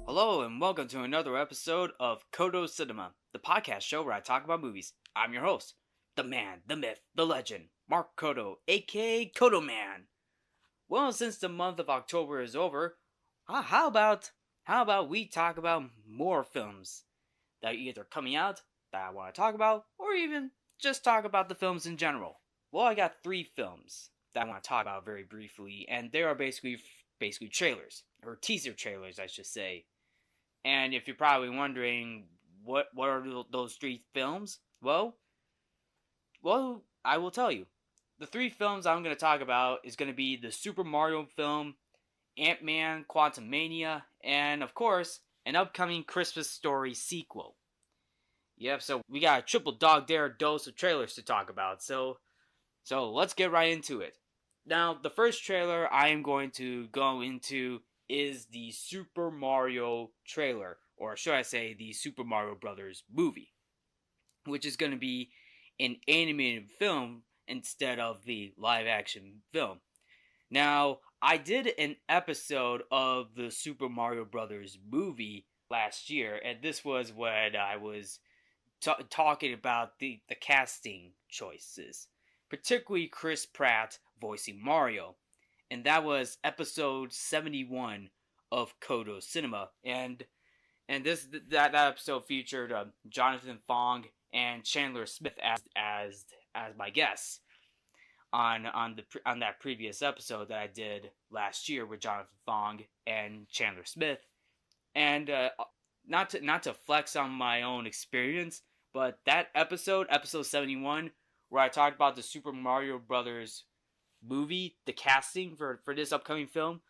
Hello and welcome to another episode of Codo Cinema, the podcast show where I talk about movies. I'm your host, the man, the myth, the legend, Mark Codo, aka Codo Man. Well, since the month of October is over, how about we talk about more films that are either coming out that I want to talk about, or even just talk about the films in general. Well, I got 3 films that I want to talk about very briefly, and they are basically trailers or teaser trailers, I should say. And if you're probably wondering what are those 3 films, well, I will tell you. The 3 films I'm going to talk about is going to be the Super Mario film, Antman, Quantumania, and of course, an upcoming Christmas Story sequel. Yep, so we got a triple dog dare dose of trailers to talk about. So let's get right into it. Now, the first trailer I am going to go into is the Super Mario trailer, or should I say the Super Mario Brothers movie, which is going to be an animated film instead of the live action film. Now, I did an episode of the Super Mario Brothers movie last year, and this was when I was talking about the casting choices, particularly Chris Pratt voicing Mario. And that was episode 71 of Codo Cinema. And that episode featured Jonathan Fong and Chandler Smith as my guests on that previous episode that I did last year with Jonathan Fong and Chandler Smith. And not to flex on my own experience, but that episode 71, where I talked about the Super Mario Brothers movie, the casting for this upcoming film,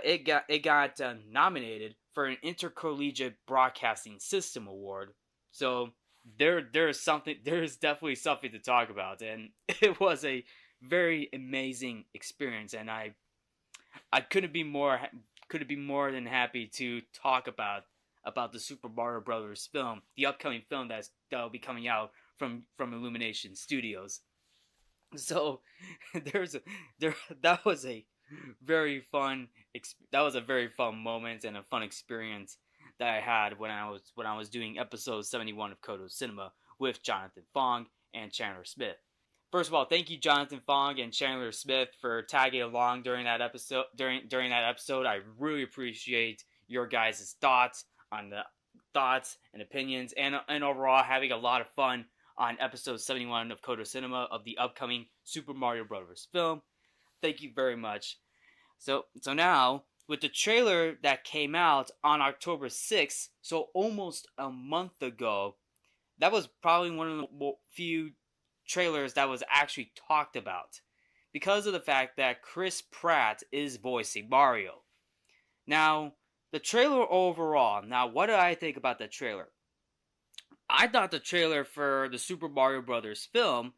it got nominated for an Intercollegiate Broadcasting System Award. So there is definitely something to talk about, and it was a very amazing experience, and I couldn't be more than happy to talk about the Super Mario Brothers film, the upcoming film that'll be coming out from Illumination Studios. So that was a very fun moment and a fun experience that I had when I was doing episode 71 of Codo Cinema with Jonathan Fong and Chandler Smith. First of all, thank you Jonathan Fong and Chandler Smith for tagging along during that episode. During that episode, I really appreciate your guys' thoughts and opinions, and overall having a lot of fun on episode 71 of Codo Cinema of the upcoming Super Mario Bros. Film. Thank you very much. So now, with the trailer that came out on October 6th, so almost a month ago, that was probably one of the few trailers that was actually talked about, because of the fact that Chris Pratt is voicing Mario. Now, the trailer overall, what did I think about the trailer? I thought the trailer for the Super Mario Brothers film,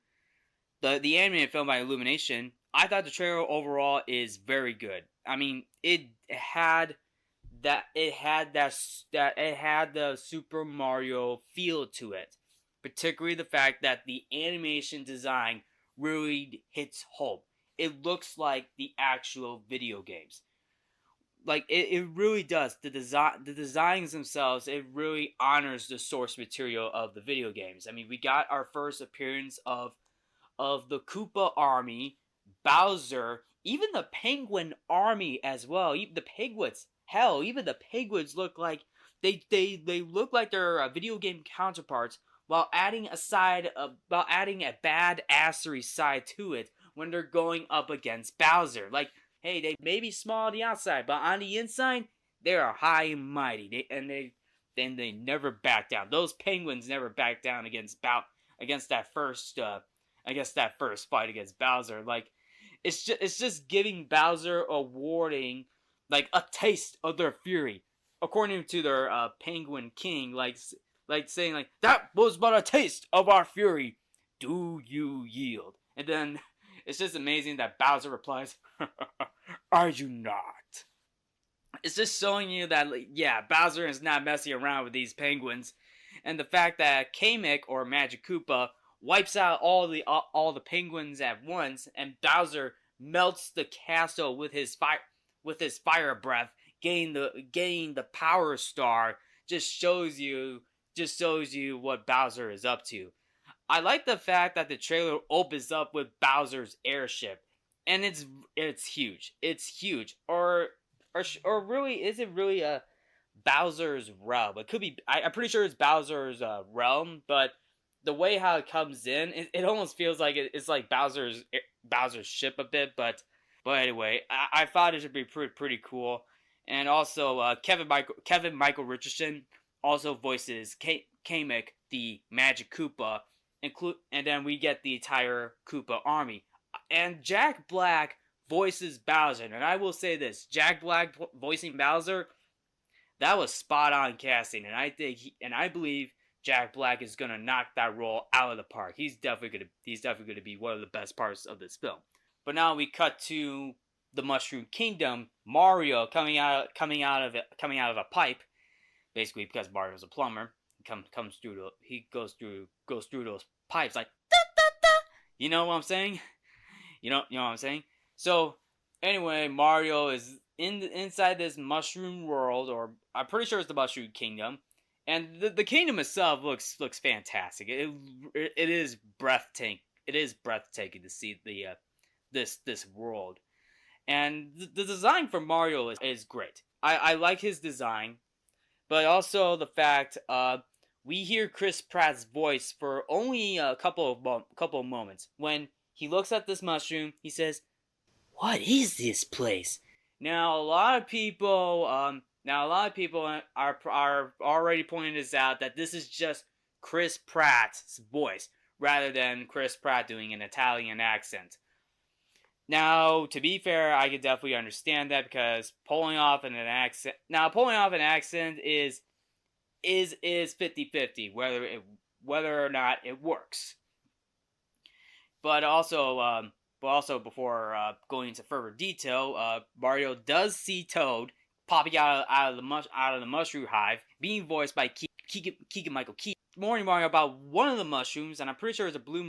the animated film by Illumination, I thought the trailer overall is very good. I mean, it had the Super Mario feel to it, particularly the fact that the animation design really hits home. It looks like the actual video games. Like, it really does. The designs themselves, it really honors the source material of the video games. I mean, we got our first appearance of the Koopa army, Bowser, even the Penguin army as well. Even the Penguins, even the Penguins look like they look like their video game counterparts, while adding a badassery side to it when they're going up against Bowser. Like, hey, they may be small on the outside, but on the inside, they are high and mighty. then they never back down. Those Penguins never back down against that first fight against Bowser. Like, it's just giving Bowser a warning, like a taste of their fury, according to their Penguin King, like saying like, that was but a taste of our fury. Do you yield? And then it's just amazing that Bowser replies, "I do not." It's just showing you that, yeah, Bowser is not messing around with these penguins, and the fact that Kamek, or Magic Koopa, wipes out all the penguins at once, and Bowser melts the castle with his fire breath, getting the power star, just shows you what Bowser is up to. I like the fact that the trailer opens up with Bowser's airship, and it's huge. It's huge. Or really, is it really a Bowser's realm? It could be. I'm pretty sure it's Bowser's realm, but the way how it comes in, it almost feels like it's like Bowser's ship a bit. But anyway, I thought it should be pretty cool. And also, Kevin Michael Richardson also voices Kamek, the Magic Koopa, and then we get the entire Koopa army. And Jack Black voices Bowser, and I will say this: Jack Black voicing Bowser, that was spot on casting, and I believe Jack Black is gonna knock that role out of the park. He's definitely gonna be one of the best parts of this film. But now we cut to the Mushroom Kingdom. Mario coming out of a pipe, basically because Mario's a plumber. He goes through those pipes like da, da, da. You know what I'm saying? You know what I'm saying? So, anyway, Mario is inside this mushroom world, or I'm pretty sure it's the Mushroom Kingdom, and the kingdom itself looks fantastic. It is breathtaking. It is breathtaking to see this world, and the design for Mario is great. I like his design, but also the fact we hear Chris Pratt's voice for only a couple of moments. When he looks at this mushroom, he says, "What is this place?" Now a lot of people are already pointing this out, that this is just Chris Pratt's voice rather than Chris Pratt doing an Italian accent. Now, to be fair, I can definitely understand that, because pulling off an accent is 50-50 whether or not it works. But also before going into further detail, Mario does see Toad popping out of the mushroom hive, being voiced by Keegan Michael Key, warning Mario about one of the mushrooms, and I'm pretty sure it's a blue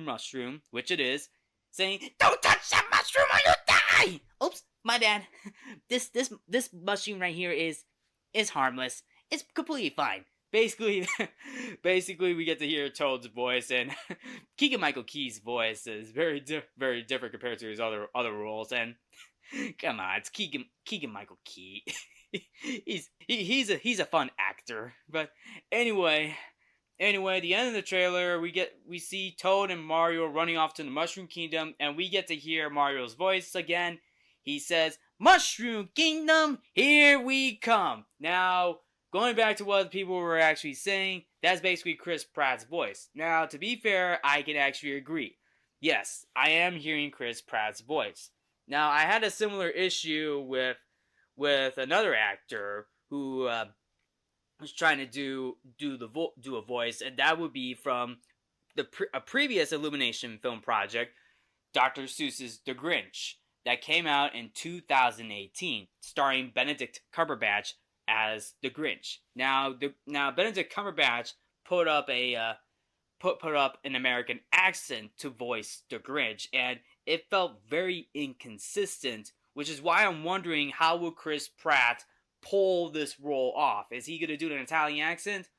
mushroom, which it is, saying, "Don't touch that mushroom or you die!" Oops, my bad. This mushroom right here is harmless. It's completely fine. Basically, we get to hear Toad's voice, and Keegan Michael Key's voice is very different compared to his other roles. And come on, it's Keegan Michael Key. he's a fun actor. But anyway, at the end of the trailer, we see Toad and Mario running off to the Mushroom Kingdom, and we get to hear Mario's voice again. He says, "Mushroom Kingdom, here we come." Now, going back to what people were actually saying, that's basically Chris Pratt's voice. Now, to be fair, I can actually agree. Yes, I am hearing Chris Pratt's voice. Now, I had a similar issue with another actor who was trying to do a voice, and that would be from a previous Illumination film project, Dr. Seuss's The Grinch, that came out in 2018, starring Benedict Cumberbatch as the Grinch. Now Benedict Cumberbatch put up an American accent to voice the Grinch, and it felt very inconsistent, which is why I'm wondering, how will Chris Pratt pull this role off? Is he gonna do an Italian accent,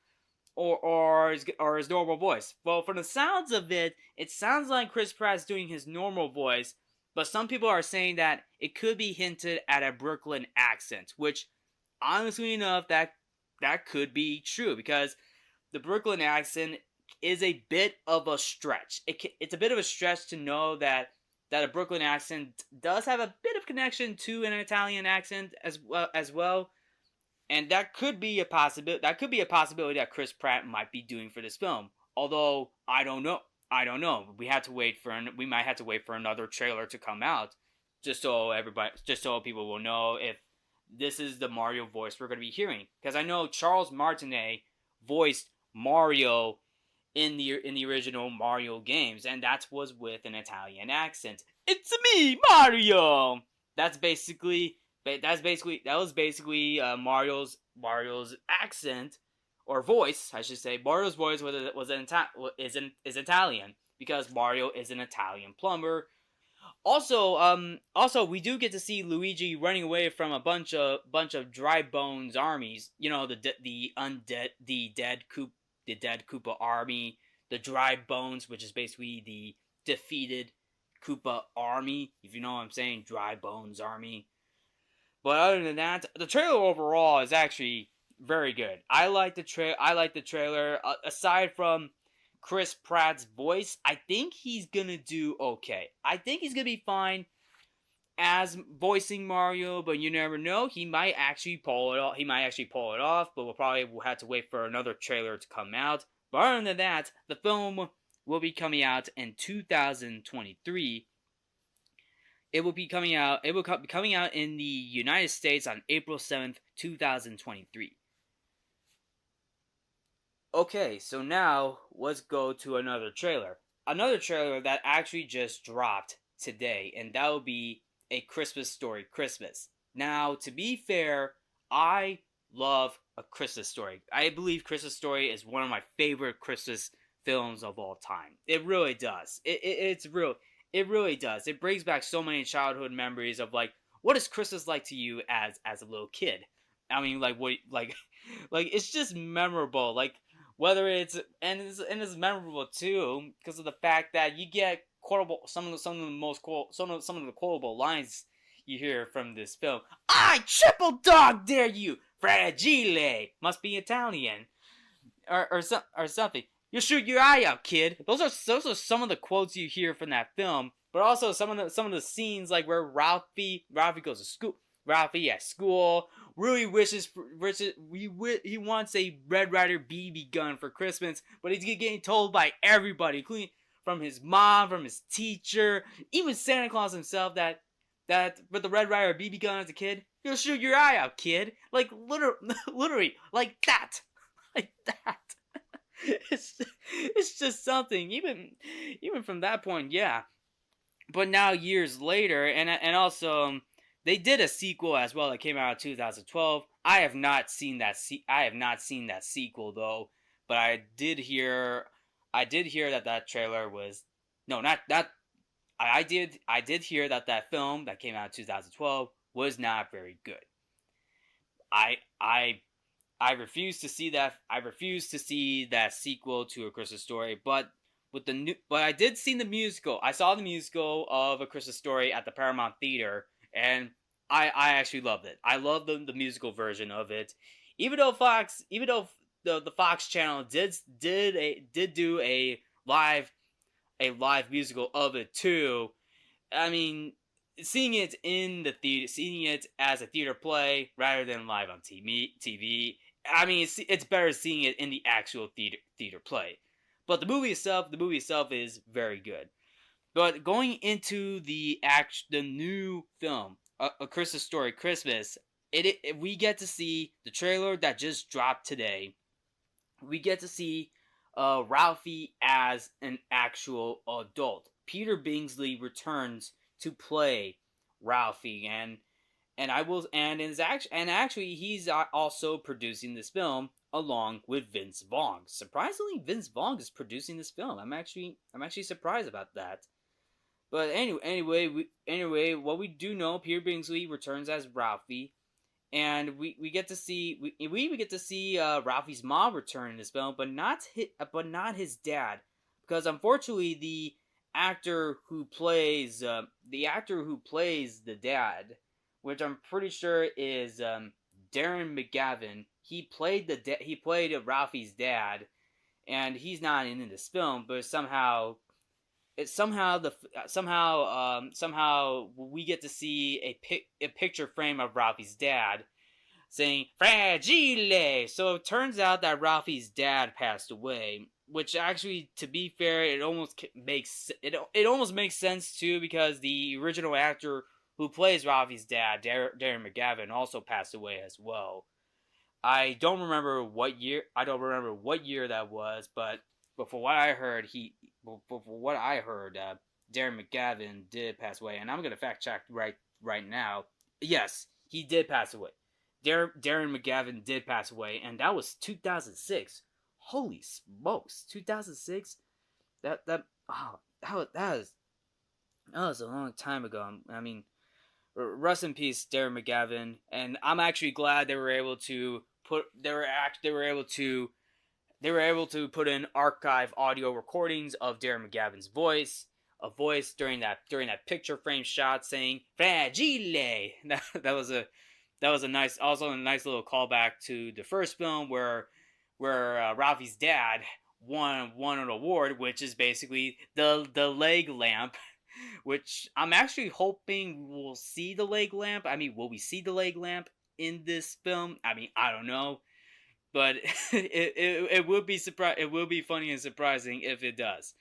or his normal voice? Well, from the sounds of it, it sounds like Chris Pratt's doing his normal voice, but some people are saying that it could be hinted at a Brooklyn accent, which, honestly enough, that could be true, because the Brooklyn accent is a bit of a stretch. It's a bit of a stretch to know that a Brooklyn accent does have a bit of connection to an Italian accent as well. and that could be a possibility. That could be a possibility that Chris Pratt might be doing for this film. Although I don't know. I don't know. We might have to wait for another trailer to come out, just so people will know if this is the Mario voice we're going to be hearing. Because I know Charles Martinet voiced Mario in the original Mario games, and that was with an Italian accent. It's me, Mario. That was basically Mario's accent or voice, I should say. Mario's voice is Italian because Mario is an Italian plumber. Also, we do get to see Luigi running away from a bunch of dry bones armies. You know, the dead Koopa army, the dry bones, which is basically the defeated Koopa army. If you know what I'm saying, dry bones army. But other than that, the trailer overall is actually very good. I like the trailer. Aside from Chris Pratt's voice, I think he's gonna do okay. I think he's gonna be fine as voicing Mario, but you never know. He might actually pull it off. But we'll probably have to wait for another trailer to come out. But other than that, the film will be coming out in 2023. It will be coming out in the United States on April 7th, 2023. Okay, so now let's go to another trailer. Another trailer that actually just dropped today, and that will be A Christmas Story Christmas. Now, to be fair, I love A Christmas Story. I believe Christmas Story is one of my favorite Christmas films of all time. It really does. It's real. It really does. It brings back so many childhood memories of like, what is Christmas like to you as a little kid? I mean, like what, like it's just memorable. Like whether it's memorable too because of the fact that you get quotable some of the quotable lines you hear from this film. I triple dog dare you, fragile. Must be Italian, or something. You'll shoot your eye out, kid. Those are some of the quotes you hear from that film, but also some of the scenes like where Ralphie goes to school. Ralphie at school really he wants a Red Ryder BB gun for Christmas, but he's getting told by everybody, including from his mom, from his teacher, even Santa Claus himself that with the Red Ryder BB gun as a kid, you'll shoot your eye out, kid. Like literally like that, like that. It's just something. Even from that point, yeah. But now years later, and also they did a sequel as well that came out in 2012. I have not seen that sequel though. But I did hear that trailer was no, not that. I did hear that film that came out in 2012 was not very good. I refuse to see that. I refuse to see that sequel to A Christmas Story. But I did see the musical. I saw the musical of A Christmas Story at the Paramount Theater, and I actually loved it. I love the musical version of it. Even though the Fox channel did do a live musical of it too. I mean, seeing it in the theater, seeing it as a theater play rather than live on TV. I mean, it's better seeing it in the actual theater play. But the movie itself is very good. But going into the new film, A Christmas Story Christmas, we get to see the trailer that just dropped today. We get to see Ralphie as an actual adult. Peter Bingsley returns to play Ralphie, and actually he's also producing this film along with Vince Vaughn. Surprisingly, Vince Vaughn is producing this film. I'm actually surprised about that. But anyway, what we do know, Peter Bingsley returns as Ralphie, and we get to see Ralphie's mom return in this film, but not his dad, because unfortunately the actor who plays the dad, which I'm pretty sure is Darren McGavin. He played Ralphie's dad, and he's not in this film. But somehow we get to see a picture frame of Ralphie's dad. saying "fragile." So it turns out that Ralphie's dad passed away, which actually, to be fair, it almost makes sense too, because the original actor who plays Ralphie's dad, Darren McGavin, also passed away as well. I don't remember what year. I don't remember what year that was, but for what I heard, Darren McGavin did pass away, and I'm gonna fact check right now. Yes, he did pass away. Darren McGavin did pass away, and that was 2006. Holy smokes, 2006. That oh that was a long time ago. I mean, rest in peace, Darren McGavin. And I'm actually glad they were able to put in archive audio recordings of Darren McGavin's voice, a voice during that picture frame shot saying "fragile." That was a nice little callback to the first film where Ralphie's dad won an award, which is basically the leg lamp. Which I'm actually hoping we'll see the leg lamp. I mean, will we see the leg lamp in this film? I mean, I don't know, but it would be It will be funny and surprising if it does.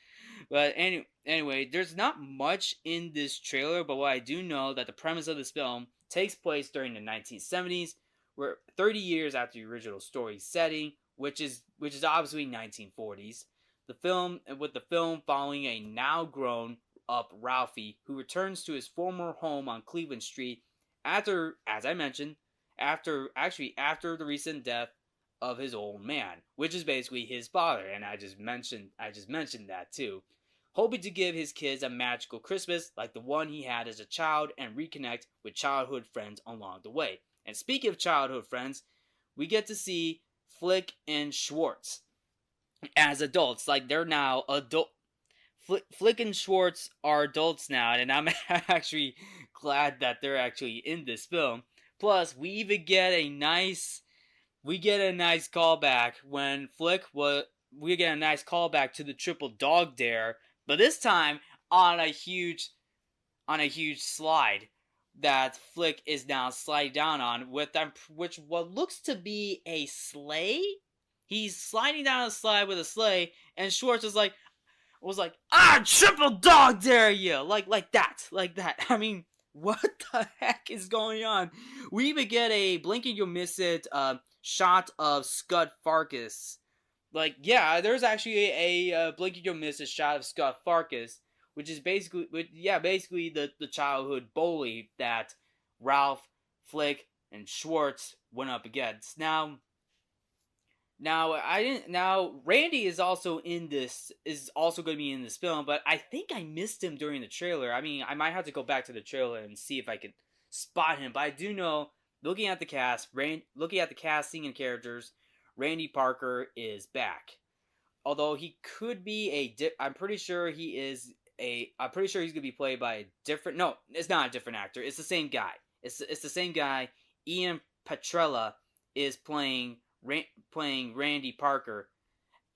But anyway, there's not much in this trailer, but what I do know that the premise of this film takes place during the 1970s, where 30 years after the original story setting, which is obviously 1940s. With the film following a now grown up Ralphie, who returns to his former home on Cleveland Street after, as I mentioned, after the recent death of his old man, which is basically his father, and I just mentioned that too. Hoping to give his kids a magical Christmas like the one he had as a child and reconnect with childhood friends along the way. And speaking of childhood friends, we get to see Flick and Schwartz as adults, like they're now adult. Flick and Schwartz are adults now, and I'm actually glad that they're actually in this film. Plus, we get a nice callback when we get a nice callback to the triple dog dare, but this time on a huge slide that Flick is now sliding down on which what looks to be a sleigh. He's sliding down a slide with a sleigh, and Schwartz was like, triple dog dare you, like that. I mean, what the heck is going on? We even get a blink and you'll miss it shot of Scud Farkus. Like, yeah, there's actually a blink and you'll miss it shot of Scud Farkus, which is basically the childhood bully that Ralph, Flick, and Schwartz went up against. Now Randy is also going to be in this film, but I think I missed him during the trailer. I mean, I might have to go back to the trailer and see if I could spot him, but I do know, looking at the casting and characters, Randy Parker is back. Although he could be I'm pretty sure he's going to be played by a different. No, it's not a different actor. It's the same guy. It's the same guy. Ian Petrella is playing Randy Parker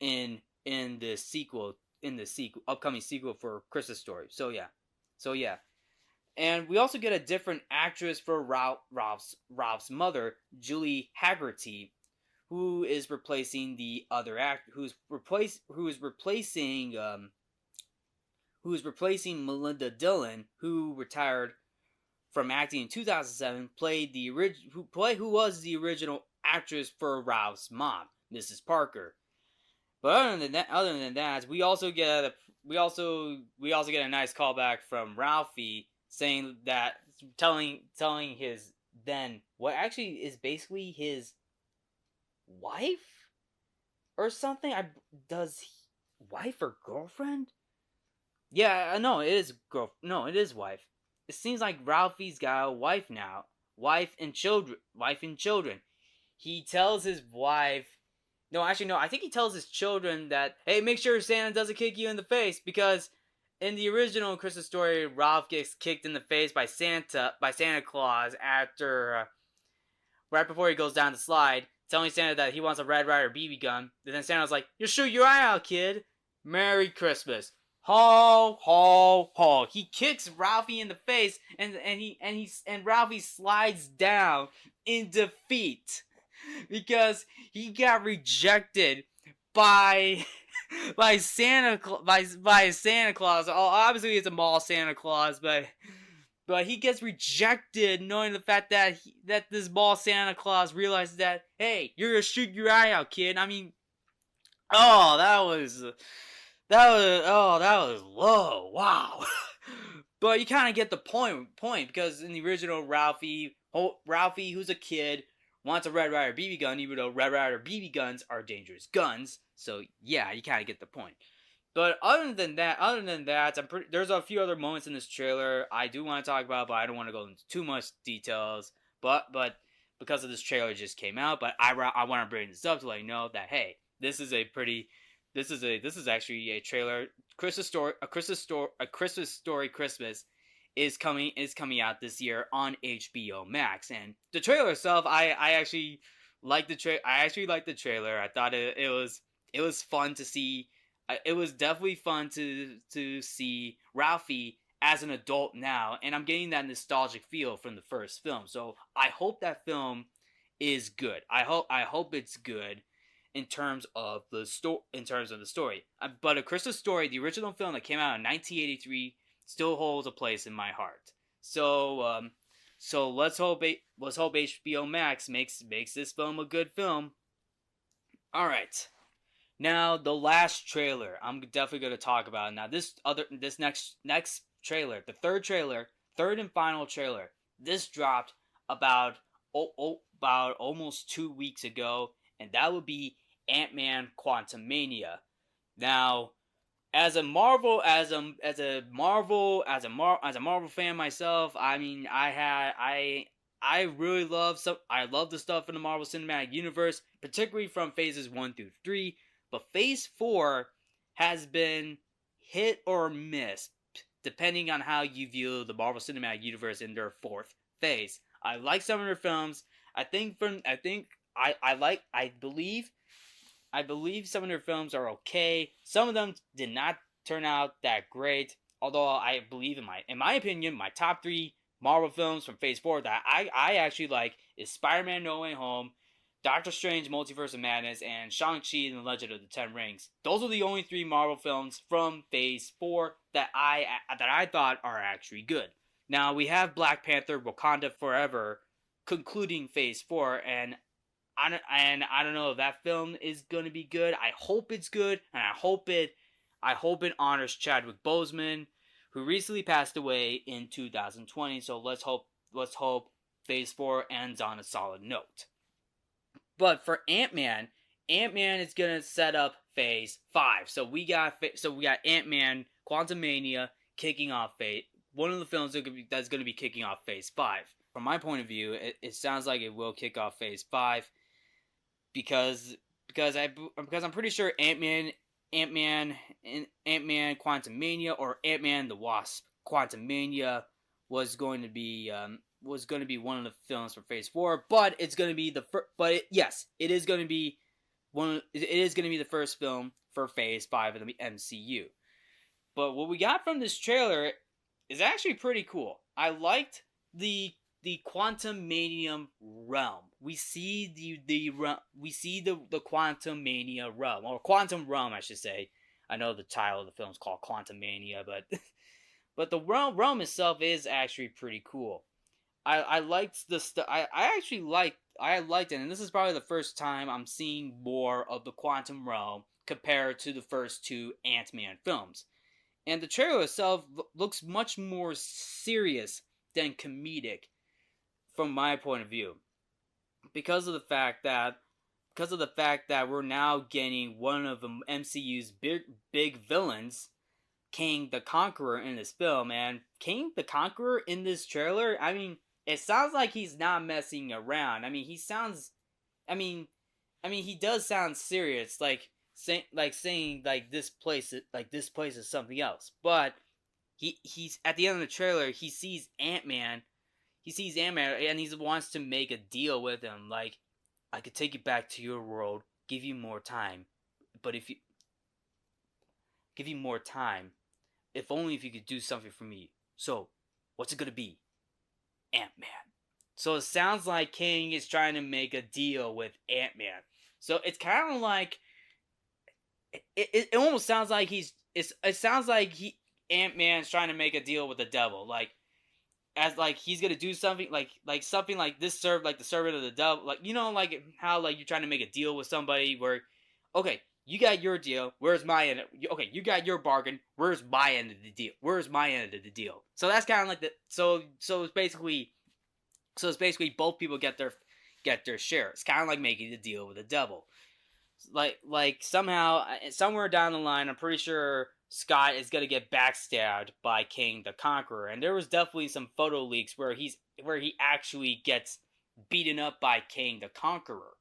in the upcoming sequel for Christmas Story. So yeah. And we also get a different actress for Ralph's mother, Julie Haggerty, who is replacing the other actor who is replacing Melinda Dillon, who retired from acting in 2007, who was the original actress for Ralph's mom, Mrs. Parker. But other than that, we also get a nice callback from Ralphie saying that telling his then what actually is basically his wife or something. Wife or girlfriend? Yeah, no, it is wife. It seems like Ralphie's got a wife now. Wife and children. He tells his wife... No, actually, no. I think he tells his children that, hey, make sure Santa doesn't kick you in the face, because in the original Christmas Story, Ralph gets kicked in the face by Santa Claus right before he goes down the slide, telling Santa that he wants a Red Ryder BB gun. And then Santa's like, "You shoot your eye out, kid. Merry Christmas." Ho ho ho! He kicks Ralphie in the face, and Ralphie slides down in defeat because he got rejected by by Santa Claus. Oh, obviously it's a mall Santa Claus, but he gets rejected, knowing the fact that that this mall Santa Claus realizes that, hey, you're gonna shoot your eye out, kid. I mean, oh, that was low. Wow. But you kind of get the point because in the original Ralphie, who's a kid, wants a Red Ryder BB gun, even though Red Ryder BB guns are dangerous guns. So yeah, you kind of get the point. But other than that, there's a few other moments in this trailer I do want to talk about, but I don't want to go into too much details. But because of this trailer just came out, but I want to bring this up to let you know that, hey, this is actually a trailer. Christmas Story Christmas is coming out this year on HBO Max, and the trailer itself, I actually like the trailer. I thought it was fun to see. It was definitely fun to see Ralphie as an adult now, and I'm getting that nostalgic feel from the first film. So I hope that film is good. I hope it's good in terms of the story. But A Christmas Story, the original film that came out in 1983, still holds a place in my heart. So let's hope HBO Max makes this film a good film. All right. Now the last trailer I'm definitely going to talk about. Now this next trailer, the third and final trailer. This dropped about almost 2 weeks ago, and that would be Antman Quantumania. Now, as a Marvel fan myself, I mean, I really love the stuff in the Marvel Cinematic Universe, particularly from phases 1 through 3. But phase 4 has been hit or miss, depending on how you view the Marvel Cinematic Universe in their fourth phase. I like some of their films. I believe some of their films are okay. Some of them did not turn out that great. Although I believe in my opinion, my top 3 Marvel films from Phase 4 that I actually like is Spider-Man No Way Home, Doctor Strange Multiverse of Madness, and Shang-Chi and the Legend of the Ten Rings. Those are the only 3 Marvel films from Phase 4 that I thought are actually good. Now we have Black Panther Wakanda Forever concluding Phase 4, and I don't know if that film is going to be good. I hope it's good, and I hope it honors Chadwick Boseman, who recently passed away in 2020. So let's hope Phase 4 ends on a solid note. But for Antman is gonna set up Phase 5. So we got Antman Quantumania kicking off Phase. One of the films that's gonna be kicking off Phase 5. From my point of view, it sounds like it will kick off Phase 5 because I'm pretty sure Antman Quantumania or Ant-Man the Wasp Quantumania was going to be one of the films for Phase 4, but it's going to be it is going to be the first film for Phase 5 of the MCU. But what we got from this trailer is actually pretty cool. I liked the Quantumania realm. We see the Quantumania realm, or Quantum Realm, I should say. I know the title of the film is called Quantumania, but but the realm itself is actually pretty cool. I liked the stuff. I liked it, and this is probably the first time I'm seeing more of the Quantum Realm compared to the first 2 Ant-Man films. And the trailer itself looks much more serious than comedic, from my point of view, because of the fact that we're now getting one of the MCU's big villains, King the Conqueror, in this film. And King the Conqueror in this trailer, I mean, it sounds like he's not messing around. I mean, he does sound serious, like saying this place is something else. But he's at the end of the trailer, he sees Ant-Man, and he wants to make a deal with him. Like, I could take you back to your world, give you more time, but if you give you more time, if only if you could do something for me. So, what's it gonna be? Ant-Man. So it sounds like King is trying to make a deal with Ant-Man. So it's kind of like it almost sounds like it sounds like Ant-Man's trying to make a deal with the devil, like as like he's gonna do something like something like this serve like the servant of the devil, like like how like you're trying to make a deal with somebody where, okay, you got your deal, where's my end? Okay, you got your bargain, where's my end of the deal? Where's my end of the deal? So that's kind of like the so it's basically both people get their share. It's kind of like making a deal with the devil. Like somehow somewhere down the line, I'm pretty sure Scott is gonna get backstabbed by King the Conqueror, and there was definitely some photo leaks where he actually gets beaten up by King the Conqueror.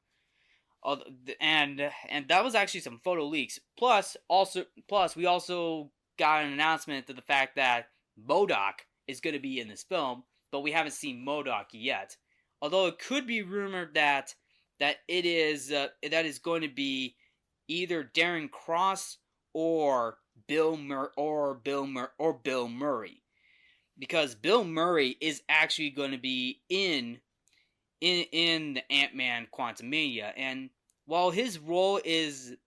And that was actually some photo leaks. Plus we also got an announcement to the fact that MODOK is going to be in this film, but we haven't seen MODOK yet. Although it could be rumored that it is that is going to be either Darren Cross or Bill Murray, because Bill Murray is actually going to be in the Ant-Man Quantumania, and while his role is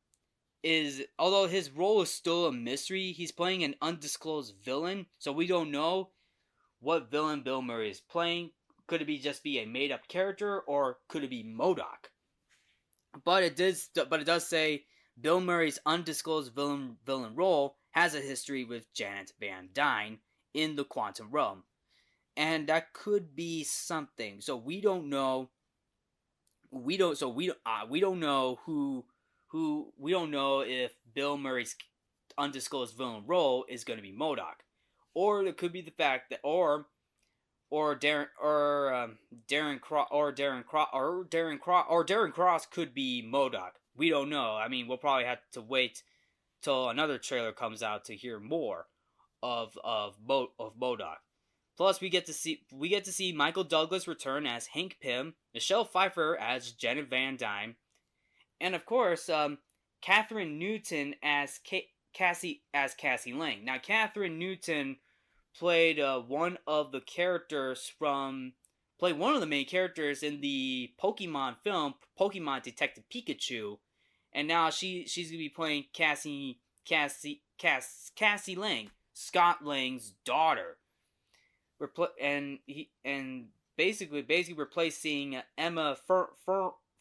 although his role is still a mystery, he's playing an undisclosed villain, so we don't know what villain Bill Murray is playing. Could it just be a made up character, or could it be MODOK? But it does say Bill Murray's undisclosed villain role has a history with Janet Van Dyne in the quantum realm, and that could be something. So we don't know. We don't know we don't know if Bill Murray's undisclosed villain role is going to be MODOK, or it could be the fact that Darren Cross could be MODOK. We don't know. I mean, we'll probably have to wait till another trailer comes out to hear more of MODOK. Plus, we get to see Michael Douglas return as Hank Pym, Michelle Pfeiffer as Janet Van Dyne, and of course, Catherine Newton as Cassie Lang. Now, Catherine Newton played one of the main characters in the Pokemon film, Pokemon Detective Pikachu, and now she's gonna be playing Cassie Lang, Scott Lang's daughter. Basically replacing Emma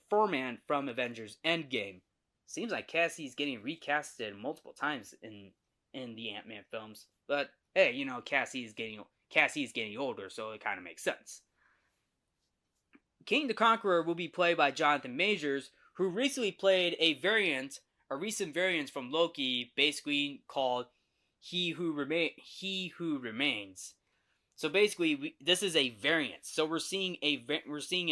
Furman from Avengers Endgame. Seems like Cassie's getting recasted multiple times in the Ant-Man films, but hey, Cassie's getting older, so it kind of makes sense. King the Conqueror will be played by Jonathan Majors, who recently played a recent variant from Loki, basically called He Who Remains. So basically, this is a variant. So we're seeing a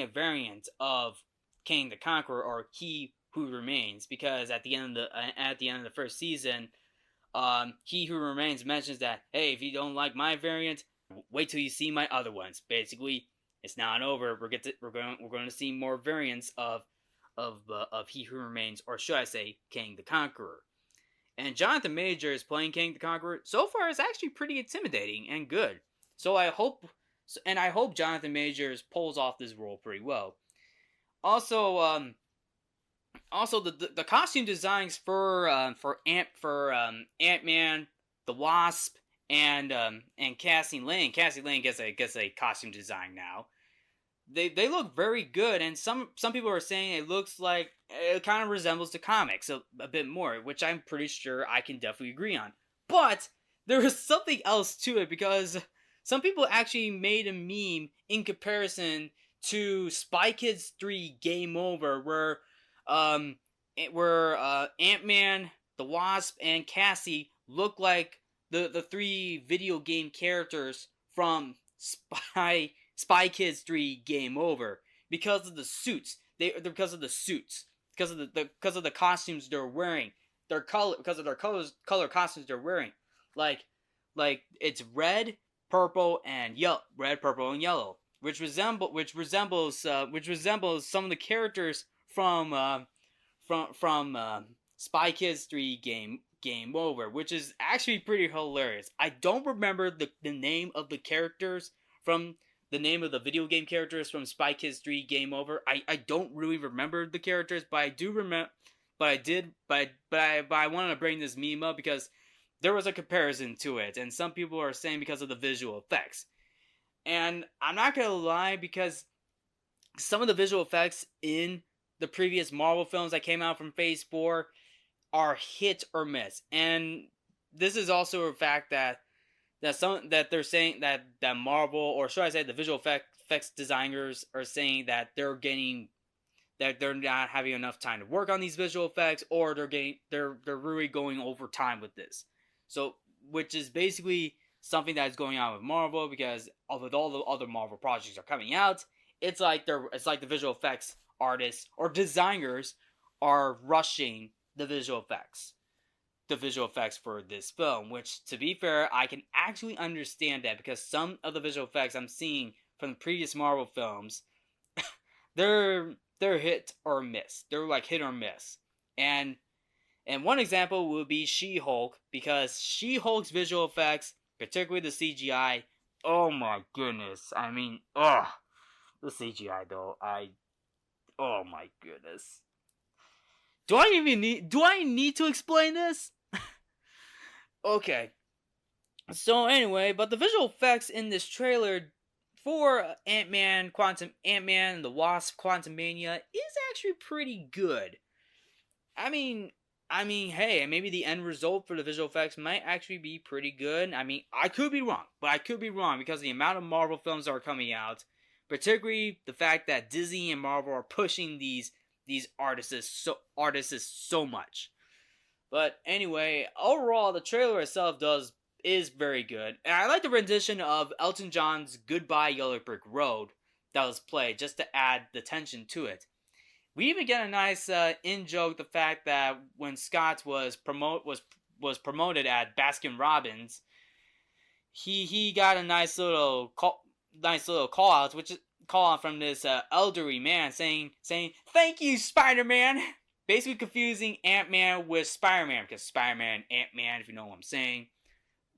variant of King the Conqueror, or He Who Remains, because at the end of the first season, He Who Remains mentions that, hey, if you don't like my variant, wait till you see my other ones. Basically, it's not over. We're going to see more variants of He Who Remains, or should I say, King the Conqueror. And Jonathan Majors playing King the Conqueror so far is actually pretty intimidating and good. So I hope Jonathan Majors pulls off this role pretty well. Also, the costume designs for Ant-Man, the Wasp, and Cassie Lang. Cassie Lang gets a costume design now. They look very good, and some people are saying it looks like it kind of resembles the comics a bit more, which I'm pretty sure I can definitely agree on. But there is something else to it, because some people actually made a meme in comparison to Spy Kids 3 Game Over, where Ant-Man, the Wasp, and Cassie look like the three video game characters from Spy Kids 3 Game Over, because of the suits. Because of the costumes they're wearing, because of their color costumes they're wearing, like it's red, purple, and yellow, which resembles some of the characters from Spy Kids 3 Game Game Over, which is actually pretty hilarious. I don't remember the name of the characters from the name of the video game characters from Spy Kids 3 Game Over. I don't really remember the characters, but I do remember, but I wanted to bring this meme up because there was a comparison to it, and some people are saying because of the visual effects. And I'm not gonna lie, because some of the visual effects in the previous Marvel films that came out from Phase 4 are hit or miss. And this is also a fact that they're saying that Marvel, or should I say the visual effects designers, are saying that they're not having enough time to work on these visual effects, or they're really going over time with this. So, which is basically something that's going on with Marvel, because with all the other Marvel projects are coming out, it's like the visual effects artists or designers are rushing the visual effects for this film, which, to be fair, I can actually understand that, because some of the visual effects I'm seeing from the previous Marvel films, they're hit or miss. They're like hit or miss. And one example would be She-Hulk, because She-Hulk's visual effects, particularly the CGI, oh my goodness. I mean, the CGI though, oh my goodness. Do I need to explain this? Okay. So anyway, but the visual effects in this trailer for Antman and the Wasp: Quantumania is actually pretty good. I mean, hey, maybe the end result for the visual effects might actually be pretty good. I mean, I could be wrong, but I could be wrong, because the amount of Marvel films that are coming out, particularly the fact that Disney and Marvel are pushing these artists so much. But anyway, overall, the trailer itself is very good, and I like the rendition of Elton John's "Goodbye Yellow Brick Road" that was played, just to add the tension to it. We even get a nice in-joke, the fact that when Scott was promoted at Baskin Robbins, he got a nice little call out from this elderly man saying "Thank you, Spider-Man." Basically confusing Ant-Man with Spider-Man, because Spider-Man and Ant-Man, if you know what I'm saying.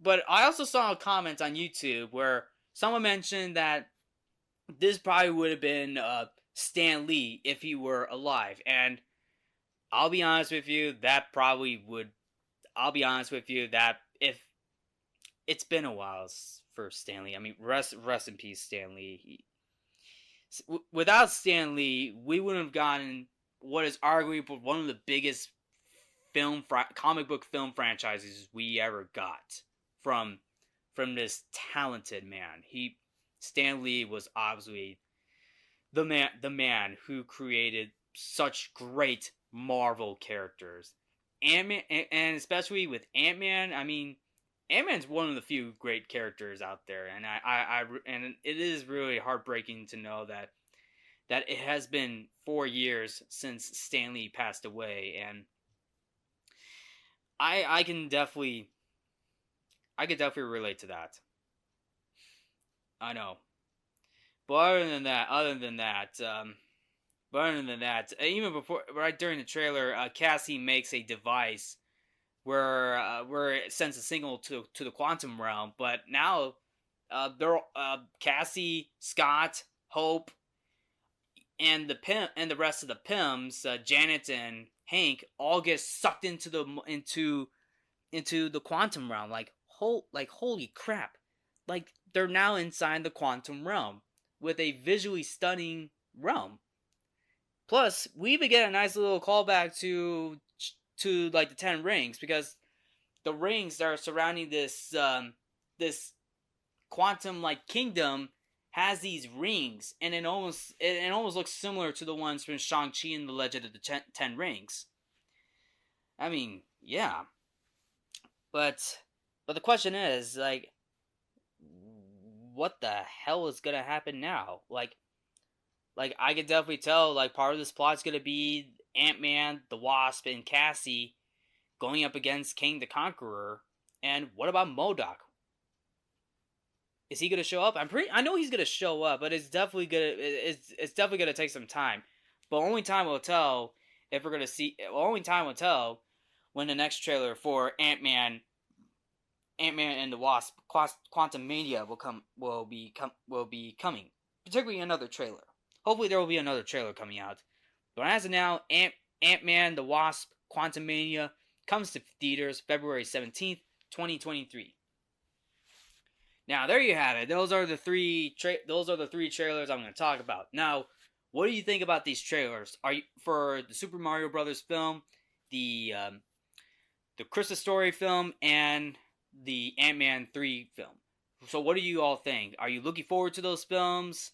But I also saw a comment on YouTube where someone mentioned that this probably would have been Stan Lee if he were alive, and I'll be honest with you, that if it's been a while for Stan Lee. I mean, rest in peace, Stan Lee. Without Stan Lee, we wouldn't have gotten what is arguably one of the biggest comic book film franchises we ever got from this talented man. Stan Lee was obviously the man who created such great Marvel characters. Ant-Man, and especially with Ant-Man, I mean, Ant-Man's one of the few great characters out there, and and it is really heartbreaking to know that it has been 4 years since Stan Lee passed away, and I can definitely relate to that. I know. But other than that, even before, right during the trailer, Cassie makes a device where it sends a signal to the quantum realm. But now, Cassie, Scott, Hope, and the rest of the Pims, Janet and Hank, all get sucked into the quantum realm. Like holy crap! Like, they're now inside the quantum realm with a visually stunning realm. Plus, we even get a nice little callback to like the 10 rings, because the rings that are surrounding this quantum like kingdom has these rings, and it almost looks similar to the ones from Shang-Chi and the Legend of the Ten Rings. I mean, yeah. But the question is, like, what the hell is gonna happen now? Like I can definitely tell, like, part of this plot is gonna be Ant-Man, the Wasp, and Cassie going up against King the Conqueror. And what about MODOK? Is he gonna show up? I know he's gonna show up, but it's definitely gonna take some time. But only time will tell if we're gonna see. Only time will tell when the next trailer for Antman and the Wasp Quantumania will be coming. Particularly another trailer. Hopefully there will be another trailer coming out. But as of now, Ant-Man the Wasp Quantumania comes to theaters February 17th, 2023. Now there you have it. Those are the three trailers I'm going to talk about. Now, what do you think about these trailers? Are you for the Super Mario Brothers film, the Christmas Story film, and the Ant-Man 3 film? So what do you all think? Are you looking forward to those films?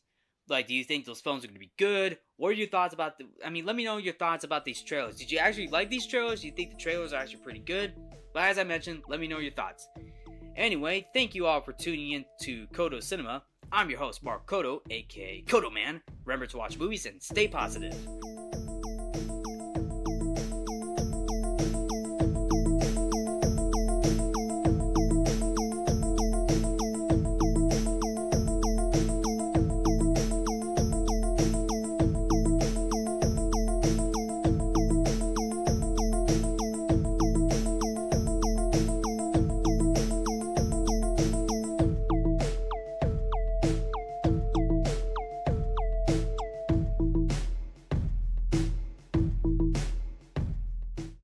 Like, do you think those films are going to be good? What are your thoughts about let me know your thoughts about these trailers. Did you actually like these trailers? Do you think the trailers are actually pretty good? But as I mentioned, let me know your thoughts. Anyway, thank you all for tuning in to Codo Cinema. I'm your host, Mark Codo, aka Codo Man. Remember to watch movies and stay positive.